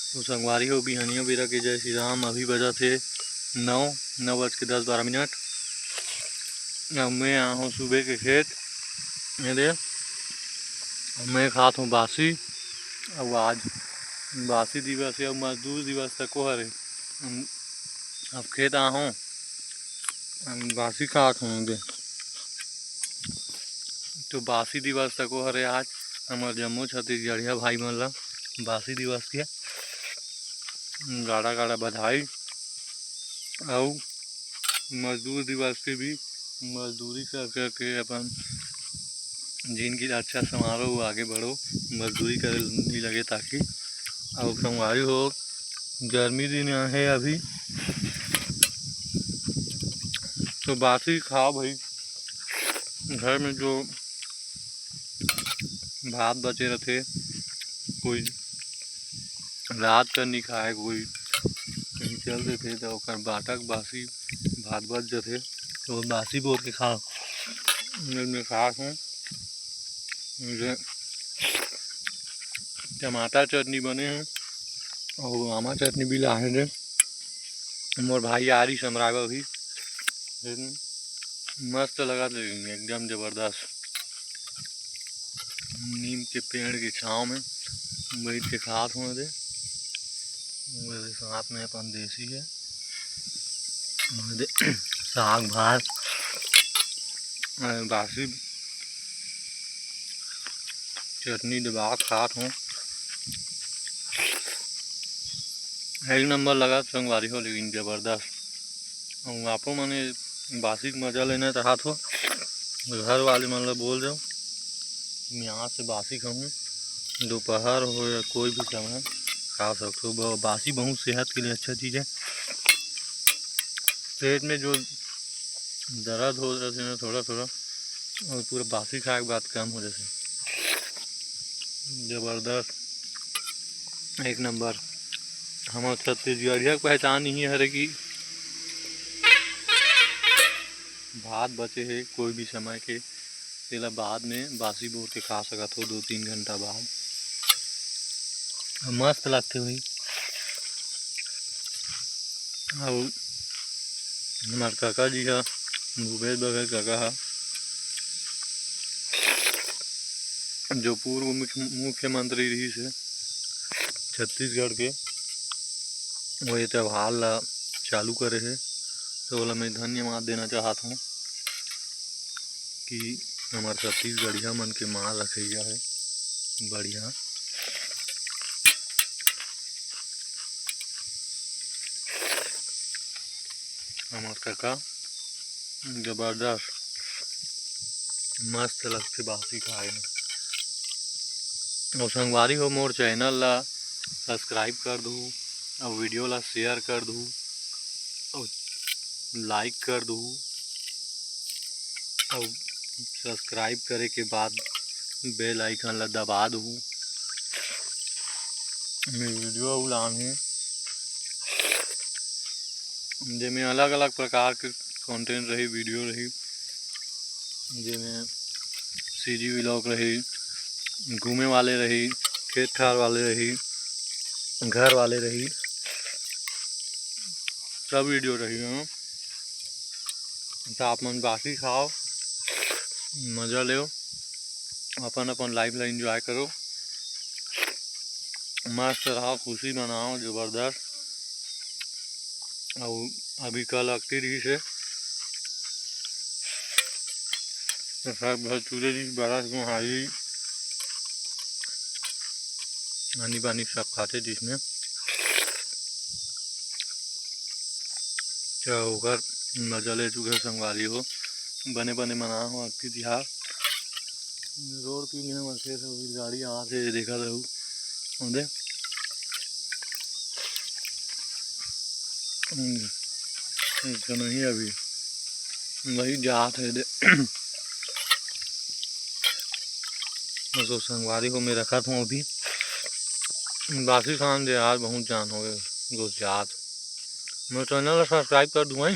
तो संगवारी हो बिहनियों बेरा के जय श्री राम। अभी बजा थे 9:10-12। अब मैं आया हूँ सुबह के खेत। मेरे मैं खात हूँ बासी। अब आज बासी दिवस है, अब मजदूर दिवस तक को हरे। अब खेत आ हूँ बासी खात हूँ दे। तो बासी दिवस तक को हरे आज हमार जम्मू छत्तीसगढ़िया भाई मन ला बासी दिवस के गाड़ा गाड़ा बधाई। और मजदूर दिवस के भी मजदूरी कर करके अपन जिनकी अच्छा समारोह आगे बढ़ो, मजदूरी करे नहीं लगे ताकि। और संगवारी हो गर्मी दिन है अभी, तो बासी खाओ भाई। घर में जो भात बचे रहते, कोई रात का नहीं खाए, कोई कहीं चल देते तो ओकर बाटक बासी भात बच जाते तो बासी बोल के खाओ। मैं खास हूँ टमाटर चटनी बने हैं और आमा चटनी भी लाए थे। मोर भाई आ रही समरावा भी मस्त लगा थे, एकदम जबरदस्त। नीम के पेड़ की छाँव में बैठ के खात हूँ दे। साथ में अपन देसी है साग भात बासी चटनी दबा खात हूँ। एक नंबर लगा संगवारी हो, लेकिन जबरदस्त। और आपो मैंने बासी मजा लेना चाहत हो, घर वाले मतलब बोल रहे हो यहाँ से बासी खाऊँ, दोपहर हो या कोई भी समय खा सकते हो। बासी बहुत सेहत के लिए अच्छा चीज़ है। पेट में जो दर्द हो रहे थे ना थोड़ा थोड़ा, और पूरा बासी खाए के बाद कम हो जाते। जबरदस्त, एक नंबर। हमारे छत्तीसगढ़िया की पहचान ही है कि भात बचे है कोई भी समय के तेला बाद में बासी बोर के खा सकत हो 2-3 घंटा बाद, मस्त लगते हुई। और हमारे काका जी है भूपेश बघेल काका है, जो पूर्व मुख्यमंत्री रही से छत्तीसगढ़ के, वो ये त्यौहार ला चालू करे है। तो बोला मैं धन्यवाद देना चाहता हूँ कि हमारे छत्तीसगढ़िया मन के मार रखिया है बढ़िया। हमारे काका जबरदस्त मस्त लगते बासी खाए में। और संगवारी हो मोर चैनल ला सब्सक्राइब कर दू, और वीडियो ला शेयर कर दू, और लाइक कर दू, और सब्सक्राइब करे के बाद बेल आइकन ला दबा दू। मैं वीडियो लाऊँ जिसमें अलग अलग प्रकार के कंटेंट रही, वीडियो रही, जिसमें सीजी व्लॉग रही, घूमे वाले रही, खेत खार वाले रही, घर वाले रही, सब वीडियो रही है। तो आप मन बासी खाओ, मजा लो, अपन अपन लाइफ ला एंजॉय करो, मस्त रहो, खुशी मनाओ, जबरदस्त। और अभी कल अक्ति रही से सब भरचूरे जी बरस गुहारी आनी बानी सब खाते जिसमें होकर मजा ले चुके संगवारी हो। बने बने मना हो अक्ति तिहार। रोड की मछे गाड़ी यहाँ से देखा रहू दे नहीं अभी वही जात है दे। तो संगवारी को मैं रखा था अभी बासी खान दे यार, बहुत जान हो गए दोस्त जात। मैं चैनल सब्सक्राइब कर दूँ।